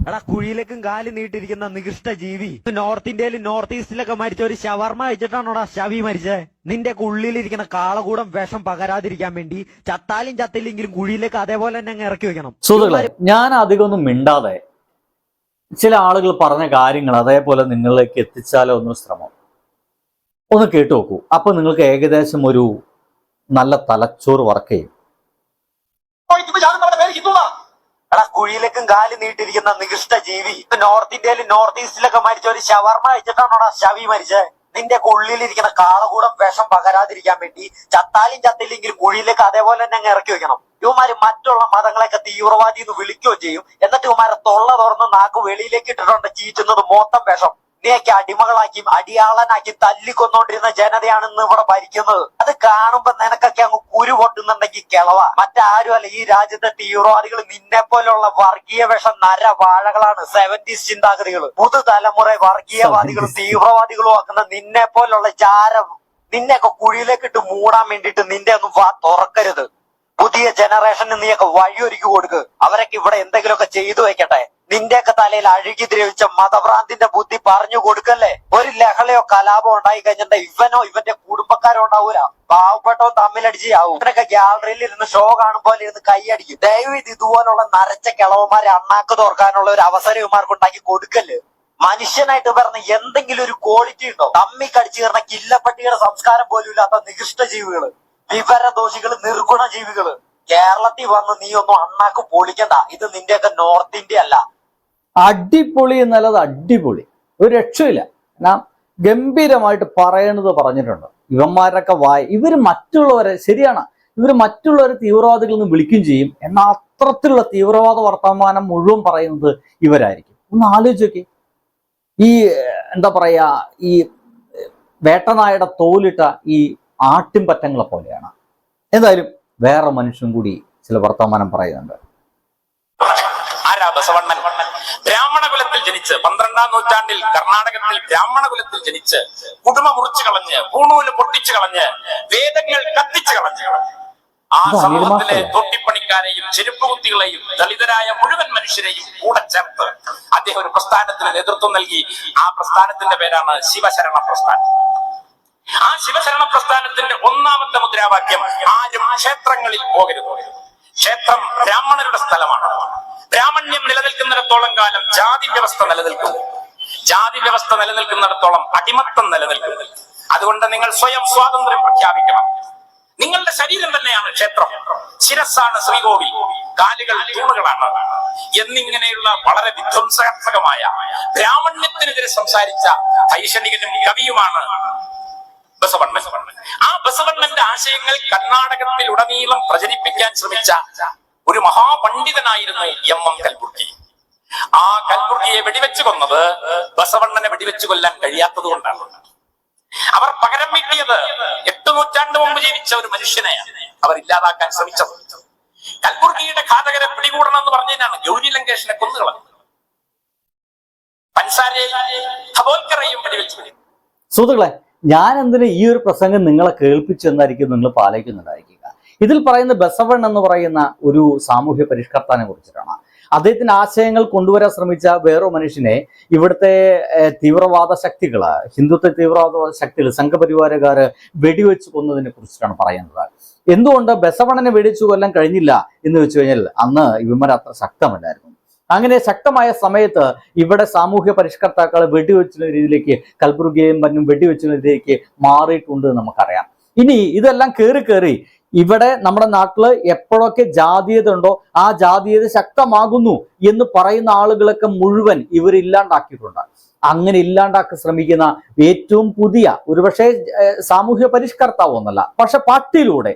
എടാ കുഴിയിലേക്കും കാല് നീട്ടിരിക്കുന്ന നികൃഷ്ട ജീവി. നോർത്ത് ഇന്ത്യയിലും നോർത്ത് ഈസ്റ്റിലൊക്കെ മരിച്ച ഒരു ഷവർമ കഴിച്ചിട്ടാണോടാ ശവി മരിച്ചത്. നിന്റെ ഉള്ളിലിരിക്കുന്ന കാളകൂടം വിഷം പകരാതിരിക്കാൻ വേണ്ടി ചത്താലും ചത്തില്ലെങ്കിലും കുഴിയിലേക്ക് അതേപോലെ തന്നെ അങ്ങ് ഇറക്കി വെക്കണം. സുഹൃത്തുക്കളെ, ഞാൻ അധികം ഒന്നും മിണ്ടാതെ ചില ആളുകൾ പറഞ്ഞ കാര്യങ്ങൾ അതേപോലെ നിങ്ങളിലേക്ക് എത്തിച്ചാലോ ഒന്ന് ശ്രമം ഒന്ന് കേട്ടു നോക്കൂ. അപ്പൊ നിങ്ങൾക്ക് ഏകദേശം ഒരു നല്ല തലച്ചോറ് വർക്ക് ചെയ്യും. എടാ കുഴിയിലേക്കും കാല് നീട്ടിരിക്കുന്ന നികൃഷ്ട ജീവി. നോർത്ത് ഇന്ത്യയിലും നോർത്ത് ഈസ്റ്റിലൊക്കെ മരിച്ച ഒരു ഷവർമ കഴിച്ചിട്ടാണോടാ ശവി മരിച്ചത്. നിന്റെ ഉള്ളിലിരിക്കുന്ന കാളകൂടം വിഷം പകരാതിരിക്കാൻ വേണ്ടി ചത്താലും ചത്തില്ലെങ്കിലും കുഴിയിലേക്ക് അതേപോലെ തന്നെ അങ്ങ് ഇറക്കി വെക്കണം. ഇവന്മാര് മറ്റുള്ള മതങ്ങളെയൊക്കെ തീവ്രവാദി എന്ന് വിളിക്കുകയും ചെയ്യും. എന്നിട്ട് ഇവന്മാരെ തൊള്ള തുറന്ന് നാക്ക് വെളിയിലേക്ക് ഇട്ടിട്ടുണ്ട് ചീറ്റുന്നത് മൊത്തം വിഷം. നീയൊക്കെ അടിമകളാക്കിയും അടിയാളനാക്കി തല്ലിക്കൊന്നോണ്ടിരുന്ന ജനതയാണ് ഇന്ന് ഇവിടെ ഭരിക്കുന്നത്. അത് കാണുമ്പോ നിനക്കൊക്കെ അങ്ങ് കുരു പൊട്ടുന്നുണ്ടെങ്കിൽ കിളവ. മറ്റാരും അല്ല, ഈ രാജ്യത്തെ തീവ്രവാദികൾ നിന്നെ പോലുള്ള വർഗീയ വിഷം നരവാഴകളാണ്. 70s ചിന്താഗതികൾ പുതുതലമുറ വർഗീയവാദികളും തീവ്രവാദികളും ആക്കുന്ന നിന്നെ പോലുള്ള നിന്നെയൊക്കെ കുഴിയിലേക്ക് ഇട്ട് മൂടാൻ വേണ്ടിയിട്ട് നിന്റെ ഒന്നും വാ തുറക്കരുത്. പുതിയ ജനറേഷന് നീയൊക്കെ വഴിയൊരുക്കി കൊടുക്ക്. അവരൊക്കെ ഇവിടെ എന്തെങ്കിലുമൊക്കെ ചെയ്തു വെക്കട്ടെ. നിന്റെയൊക്കെ തലയിൽ അഴുകി ദ്രവിച്ച മതഭ്രാന്തിന്റെ ബുദ്ധി പറഞ്ഞു കൊടുക്കല്ലേ. ഒരു ലഹളയോ കലാപോ ഉണ്ടായി കഴിഞ്ഞിട്ടുണ്ടെങ്കിൽ ഇവനോ ഇവന്റെ കുടുംബക്കാരോ ഉണ്ടാവൂല, പാവപ്പെട്ടോ തമ്മിലടിച്ചാവും. ഇവനൊക്കെ ഗ്യാലറിയിൽ ഇരുന്ന് ഷോ കാണുമ്പോൾ ഇരുന്ന് കൈയടിക്കും. ദയവ് ഇതുപോലുള്ള നരച്ച കിളവന്മാരെ അണ്ണാക്ക് തുറക്കാനുള്ള ഒരു അവസരം ഇവന്മാർക്ക് ഉണ്ടാക്കി കൊടുക്കല്. മനുഷ്യനായിട്ട് പറഞ്ഞ എന്തെങ്കിലും ഒരു ക്വാളിറ്റി ഉണ്ടോ? തമ്മി കടിച്ചു കയറുന്ന കില്ലപ്പട്ടിയുടെ സംസ്കാരം പോലും ഇല്ലാത്ത നികൃഷ്ട ജീവികള്, വിവരദോഷികള്, നിർഗുണ ജീവികള് കേരളത്തിൽ വന്ന് നീ ഒന്നും അണ്ണാക്ക് പൊളിക്കണ്ട. ഇത് നിന്റെയൊക്കെ നോർത്ത് ഇന്ത്യ അല്ല. അടിപൊളി എന്നല്ലത് അടിപൊളി, ഒരു രക്ഷയില്ല. ഞാൻ ഗംഭീരമായിട്ട് പറയണത് പറഞ്ഞിട്ടുണ്ട്. ഇവന്മാരൊക്കെ ഇവര് മറ്റുള്ളവരെ, ശരിയാണ്, ഇവര് മറ്റുള്ളവരെ തീവ്രവാദികളിൽ നിന്ന് വിളിക്കുകയും ചെയ്യും. എന്നാൽ അത്തരത്തിലുള്ള തീവ്രവാദ വർത്തമാനം മുഴുവൻ പറയുന്നത് ഇവരായിരിക്കും. ഒന്ന് ആലോചിച്ചൊക്കെ, ഈ എന്താ പറയാ, ഈ വേട്ടനായുടെ തോലിട്ട ഈ ആട്ടിൻപറ്റങ്ങളെ പോലെയാണ്. എന്തായാലും വേറെ മനുഷ്യൻ കൂടി ചില വർത്തമാനം പറയുന്നുണ്ട്. ബസവണ്ണൻ ബ്രാഹ്മണകുലത്തിൽ ജനിച്ച് 12ാം നൂറ്റാണ്ടിൽ കർണാടകത്തിൽ ബ്രാഹ്മണകുലത്തിൽ ജനിച്ച് കുടുംബ മുറിച്ചു കളഞ്ഞ് പൂണൂല് പൊട്ടിച്ചു കളഞ്ഞ് വേദങ്ങൾ കത്തിച്ചു കളഞ്ഞ് ആ സമൂഹത്തിലെ തൊട്ടിപ്പണിക്കാരെയും ചെരുപ്പുകുത്തികളെയും ദളിതരായ മുഴുവൻ മനുഷ്യരെയും കൂടെ ചേർത്ത് അദ്ദേഹം ഒരു പ്രസ്ഥാനത്തിന് നേതൃത്വം നൽകി. ആ പ്രസ്ഥാനത്തിന്റെ പേരാണ് ശിവശരണ പ്രസ്ഥാനം. ആ ശിവശരണ പ്രസ്ഥാനത്തിന്റെ ഒന്നാമത്തെ മുദ്രാവാക്യം ആരും ക്ഷേത്രങ്ങളിൽ പോകരുത്. ക്ഷേത്രം ബ്രാഹ്മണരുടെ സ്ഥലമാണ്. ബ്രാഹ്മണ്യം നിലനിൽക്കുന്നിടത്തോളം കാലം ജാതി വ്യവസ്ഥ നിലനിൽക്കും. ജാതി വ്യവസ്ഥ നിലനിൽക്കുന്നിടത്തോളം അടിമത്തം നിലനിൽക്കും. അതുകൊണ്ട് നിങ്ങൾ സ്വയം സ്വാതന്ത്ര്യം പ്രഖ്യാപിക്കണം. നിങ്ങളുടെ ശരീരം തന്നെയാണ് ക്ഷേത്രം, ശിരസ്സാണ് ശ്രീകോവിൽ, കാലുകൾ തൂണുകളാണ് എന്നിങ്ങനെയുള്ള വളരെ വിധ്വംസകാത്മകമായ ബ്രാഹ്മണ്യത്തിനെതിരെ സംസാരിച്ച വൈഷണികനും കവിയുമാണ് ബസവണ്ണൻ. ആ ബസവണ്ണന്റെ ആശയങ്ങൾ കർണാടകത്തിൽ ഉടനീളം പ്രചരിപ്പിക്കാൻ ശ്രമിച്ച ഒരു മഹാപണ്ഡിതനായിരുന്നു എം കൽബുർഗി. ആ കൽബുർഗിയെ വെടിവെച്ച് കൊന്നത് ബസവണ്ണനെ വെടിവെച്ച് കൊല്ലാൻ കഴിയാത്തത് കൊണ്ടാണ്. അവർ പകരം വീട്ടിയത് 8 നൂറ്റാണ്ട് മുമ്പ് ജീവിച്ച ഒരു മനുഷ്യനെയാണ് അവർ ഇല്ലാതാക്കാൻ ശ്രമിച്ചത്. കൽബുർഗിയുടെ ഘാതകരെ പിടികൂടണം എന്ന് പറഞ്ഞതിനാണ് ഗൗരി ലങ്കേഷിനെ കൊന്നുകളഞ്ഞത്. പൻസാരെയും ധബോൽക്കറേയും വെടിവെച്ച്. സുഹൃത്തുക്കളെ, ഞാൻ എന്തിനാ ഈ ഒരു പ്രസംഗം നിങ്ങളെ കേൾപ്പിച്ചു എന്നായിരിക്കും നിങ്ങൾ പാലിക്കുന്നുണ്ടായിരിക്കുക. ഇതിൽ പറയുന്ന ബസവൺ എന്ന് പറയുന്ന ഒരു സാമൂഹ്യ പരിഷ്കർത്താനെ കുറിച്ചിട്ടാണ്. അദ്ദേഹത്തിന്റെ ആശയങ്ങൾ കൊണ്ടുവരാൻ ശ്രമിച്ച വേറൊരു മനുഷ്യനെ ഇവിടുത്തെ തീവ്രവാദ ശക്തികള്, ഹിന്ദുത്വ തീവ്രവാദ ശക്തികൾ, സംഘപരിവാരക്കാര് വെടിവെച്ച് കൊന്നതിനെ കുറിച്ചിട്ടാണ് പറയുന്നത്. എന്തുകൊണ്ട് ബസവണ്ണനെ വെടിവെച്ച് കൊല്ലാൻ കഴിഞ്ഞില്ല എന്ന് വെച്ച് കഴിഞ്ഞാൽ അന്ന് ഇവന്മാർ അത്ര ശക്തമല്ലായിരുന്നു. അങ്ങനെ ശക്തമായ സമയത്ത് ഇവിടെ സാമൂഹ്യ പരിഷ്കർത്താക്കളെ വെടിവെച്ചുന്ന രീതിയിലേക്ക് കൽബുർഗിയെയും മറ്റും വെടിവെച്ചുന്ന രീതിയിലേക്ക് മാറിയിട്ടുണ്ട് നമുക്കറിയാം. ഇനി ഇതെല്ലാം കയറി ഇവിടെ നമ്മുടെ നാട്ടില് എപ്പോഴൊക്കെ ജാതീയത ഉണ്ടോ ആ ജാതീയത ശക്തമാകുന്നു എന്ന് പറയുന്ന ആളുകളൊക്കെ മുഴുവൻ ഇവർ ഇല്ലാണ്ടാക്കിയിട്ടുണ്ട്. അങ്ങനെ ഇല്ലാണ്ടാക്കി ശ്രമിക്കുന്ന ഏറ്റവും പുതിയ ഒരുപക്ഷെ സാമൂഹ്യ പരിഷ്കർത്താവ് ഒന്നല്ല, പക്ഷെ പാട്ടിലൂടെ,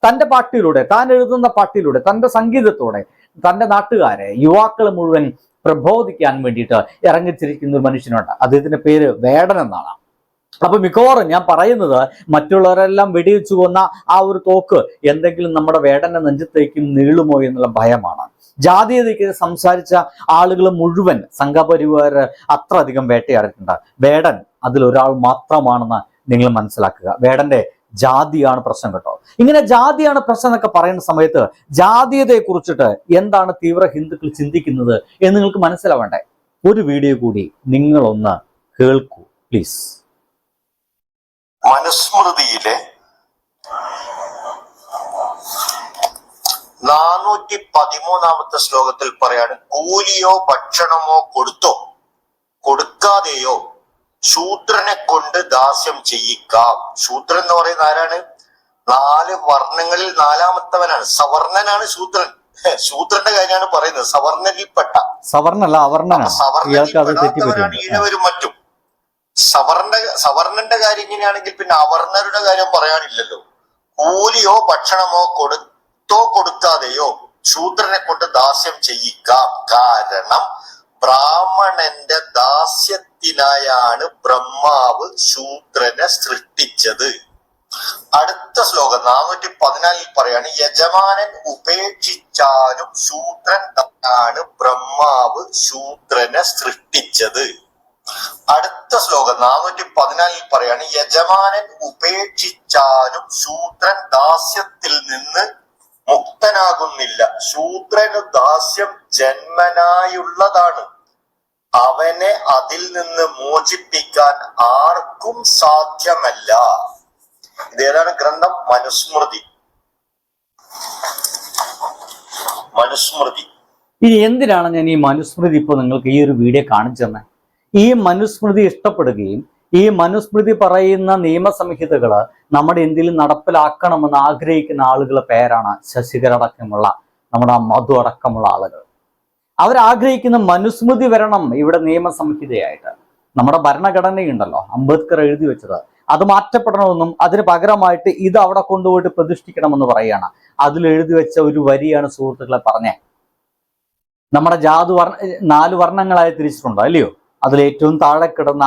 തൻ്റെ പാട്ടിലൂടെ, താൻ എഴുതുന്ന പാട്ടിലൂടെ, തൻ്റെ സംഗീതത്തോടെ തൻ്റെ നാട്ടുകാരെ, യുവാക്കളെ മുഴുവൻ പ്രബോധിക്കാൻ വേണ്ടിയിട്ട് ഇറങ്ങിച്ചിരിക്കുന്ന ഒരു മനുഷ്യനുണ്ട്. അദ്ദേഹത്തിന്റെ പേര് വേടൻ എന്നാണ്. അപ്പൊ മിക്കവാറും ഞാൻ പറയുന്നത് മറ്റുള്ളവരെല്ലാം വെടിവെച്ചു കൊന്ന ആ ഒരു തോക്ക് എന്തെങ്കിലും നമ്മുടെ വേടന്റെ നെഞ്ചത്തേക്കും നീളുമോ എന്നുള്ള ഭയമാണ്. ജാതീയതയ്ക്ക് സംസാരിച്ച ആളുകൾ മുഴുവൻ സംഘപരിവാർ അത്ര അധികം വേട്ടയാടിയിട്ടുണ്ട്. വേടൻ അതിലൊരാൾ മാത്രമാണെന്ന് നിങ്ങൾ മനസ്സിലാക്കുക. വേടന്റെ ജാതിയാണ് പ്രശ്നം കേട്ടോ. ഇങ്ങനെ ജാതിയാണ് പ്രശ്നം എന്നൊക്കെ പറയുന്ന സമയത്ത് ജാതീയതയെ കുറിച്ചിട്ട് എന്താണ് തീവ്ര ഹിന്ദുക്കൾ ചിന്തിക്കുന്നത് എന്ന് നിങ്ങൾക്ക് മനസ്സിലാവേണ്ടേ? ഒരു വീഡിയോ കൂടി നിങ്ങളൊന്ന് കേൾക്കൂ പ്ലീസ്. മനുസ്മൃതിയിലെ 413 ശ്ലോകത്തിൽ പറയാണ്, കൂലിയോ ഭക്ഷണമോ കൊടുക്കാതെയോ ശൂദ്രനെ കൊണ്ട് ദാസ്യം ചെയ്യിക്കാം. ശൂദ്രൻ എന്ന് പറയുന്ന ആരാണ്? 4 വർണ്ണങ്ങളിൽ 4ാമത്തവനാണ്. സവർണനാണ് ശൂദ്രൻ. ശൂദ്രന്റെ കാര്യമാണ് പറയുന്നത്. സവർണല്ല അവർണനാണ്. സവർണനാണ് ഈഴവരും മറ്റും. സവർണന്റെ കാര്യം ഇങ്ങനെയാണെങ്കിൽ പിന്നെ അവർണരുടെ കാര്യം പറയാനില്ലല്ലോ. കൂലിയോ ഭക്ഷണമോ കൊടുക്കാതെയോ ശൂദ്രനെ കൊണ്ട് ദാസ്യം ചെയ്യിക്കാം. കാരണം ബ്രാഹ്മണന്റെ ദാസ്യത്തിനായാണ് ബ്രഹ്മാവ് ശൂദ്രനെ സൃഷ്ടിച്ചത്. അടുത്ത ശ്ലോകം 414 പറയാണ്, യജമാനൻ ഉപേക്ഷിച്ചാലും ശൂദ്രൻ തന്നെയാണ് ബ്രഹ്മാവ് ശൂദ്രനെ സൃഷ്ടിച്ചത്. അടുത്ത ശ്ലോകം 414 പറയാണ്, യജമാനൻ ഉപേക്ഷിച്ചാലും ശൂദ്രൻ ദാസ്യത്തിൽ നിന്ന് മുക്തനാകുന്നില്ല. ശൂദ്രനു ദാസ്യം ജന്മനായുള്ളതാണ്. അവനെ അതിൽ നിന്ന് മോചിപ്പിക്കാൻ ആർക്കും സാധ്യമല്ല. ഇതേതാണ് ഗ്രന്ഥം? മനുസ്മൃതി. ഇനി എന്തിനാണ് ഞാൻ ഈ മനുസ്മൃതി ഇപ്പൊ നിങ്ങൾക്ക് ഈ ഒരു വീഡിയോ കാണിച്ചു തന്നെ? ഈ മനുസ്മൃതി ഇഷ്ടപ്പെടുകയും ഈ മനുസ്മൃതി പറയുന്ന നിയമസംഹിതകള് നമ്മുടെ ഇന്ത്യയിൽ നടപ്പിലാക്കണമെന്ന് ആഗ്രഹിക്കുന്ന ആളുകളുടെ പേരാണ് ശശികല അടക്കമുള്ള നമ്മുടെ മധു അടക്കമുള്ള ആളുകൾ. അവരാഗ്രഹിക്കുന്ന മനുസ്മൃതി വരണം ഇവിടെ നിയമസംഹിതയായിട്ട്. നമ്മുടെ ഭരണഘടനയുണ്ടല്ലോ, അംബേദ്കർ എഴുതി വെച്ചത്, അത് മാറ്റപ്പെടണമെന്നും അതിന് പകരമായിട്ട് ഇത് അവിടെ കൊണ്ടുപോയിട്ട് പ്രതിഷ്ഠിക്കണമെന്ന് പറയുകയാണ്. അതിൽ എഴുതി വെച്ച ഒരു വരിയാണ് സുഹൃത്തുക്കളെ പറഞ്ഞേ. നമ്മുടെ 4 വർണ്ണങ്ങളായി തിരിച്ചിട്ടുണ്ടോ അല്ലയോ? അതിൽ ഏറ്റവും താഴെ കിടന്ന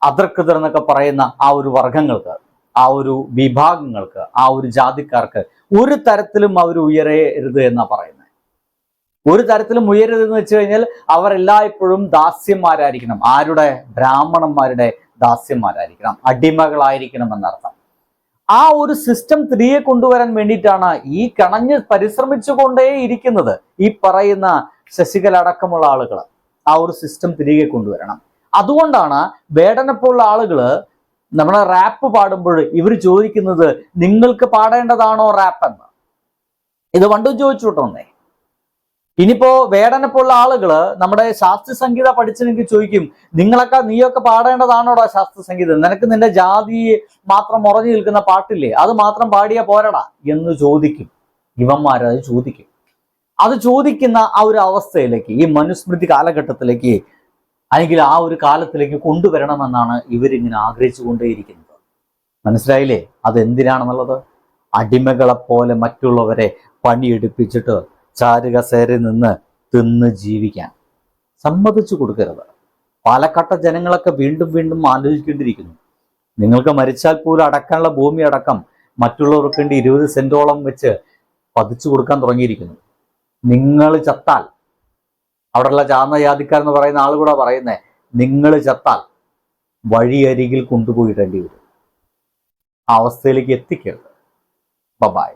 അദർക്കൃതർ എന്നൊക്കെ പറയുന്ന ആ ഒരു വർഗങ്ങൾക്ക്, ആ ഒരു വിഭാഗങ്ങൾക്ക്, ആ ഒരു ജാതിക്കാർക്ക് ഒരു തരത്തിലും അവർ ഉയരരുത് എന്നാ പറയുന്നത്. ഒരു തരത്തിലും ഉയരരുതെന്ന് വെച്ച് കഴിഞ്ഞാൽ അവർ എല്ലായ്പ്പോഴും ദാസ്യന്മാരായിരിക്കണം. ആരുടെ? ബ്രാഹ്മണന്മാരുടെ ദാസ്യന്മാരായിരിക്കണം, അടിമകളായിരിക്കണം എന്നർത്ഥം. ആ ഒരു സിസ്റ്റം തിരികെ കൊണ്ടുവരാൻ വേണ്ടിയിട്ടാണ് ഈ കണഞ്ഞ് പരിശ്രമിച്ചുകൊണ്ടേ ഇരിക്കുന്നത് ഈ പറയുന്ന ശശികല അടക്കമുള്ള ആളുകൾ. ആ ഒരു സിസ്റ്റം തിരികെ കൊണ്ടുവരണം. അതുകൊണ്ടാണ് വേടനെ പോലുള്ള ആളുകള് നമ്മളെ റാപ്പ് പാടുമ്പോൾ ഇവർ ചോദിക്കുന്നത്, നിങ്ങൾക്ക് പാടേണ്ടതാണോ റാപ്പ് എന്ന്. ഇത് പണ്ടും ചോദിച്ചുവിട്ടോന്നേ. ഇനിയിപ്പോ വേടനെ പോലുള്ള ആളുകള് നമ്മുടെ ശാസ്ത്രീയ സംഗീത പഠിച്ചെങ്കിൽ ചോദിക്കും, നീയൊക്കെ പാടേണ്ടതാണോടാ ശാസ്ത്രീയ സംഗീതം? നിനക്ക് നിന്റെ ജാതി മാത്രം ഉറഞ്ഞു നിൽക്കുന്ന പാട്ടില്ലേ, അത് മാത്രം പാടിയാ പോരടാ എന്ന് ചോദിക്കും. ഇവന്മാരത് ചോദിക്കും. അത് ചോദിക്കുന്ന ആ ഒരു അവസ്ഥയിലേക്ക്, ഈ മനുസ്മൃതി കാലഘട്ടത്തിലേക്ക്, അല്ലെങ്കിൽ ആ ഒരു കാലത്തിലേക്ക് കൊണ്ടുവരണമെന്നാണ് ഇവരിങ്ങനെ ആഗ്രഹിച്ചു കൊണ്ടേയിരിക്കുന്നത്. മനസ്സിലായില്ലേ അതെന്തിനാണെന്നുള്ളത്? അടിമകളെപ്പോലെ മറ്റുള്ളവരെ പണിയെടുപ്പിച്ചിട്ട് ചാരുകസേരയിൽ നിന്ന് തിന്ന് ജീവിക്കാൻ സമ്മതിച്ചു കൊടുക്കരുത്. പാലക്കാട്ടെ ജനങ്ങളൊക്കെ വീണ്ടും വീണ്ടും ആലോചിക്കേണ്ടിയിരിക്കുന്നു. നിങ്ങൾക്ക് മരിച്ചാൽ പോലും അടക്കാനുള്ള ഭൂമി അടക്കം മറ്റുള്ളവർക്ക് വേണ്ടി 20 സെന്റോളം വെച്ച് പതിച്ചു കൊടുക്കാൻ തുടങ്ങിയിരിക്കുന്നു. നിങ്ങൾ ചത്താൽ, അവിടെയുള്ള ചാർന്ന ജാതിക്കാരെന്ന് പറയുന്ന ആൾ കൂടെ പറയുന്നേ, നിങ്ങൾ ചത്താൽ വഴിയരികിൽ കൊണ്ടുപോയിടേണ്ടി വരും. ആ അവസ്ഥയിലേക്ക് എത്തിക്കരുത്. ബൈ.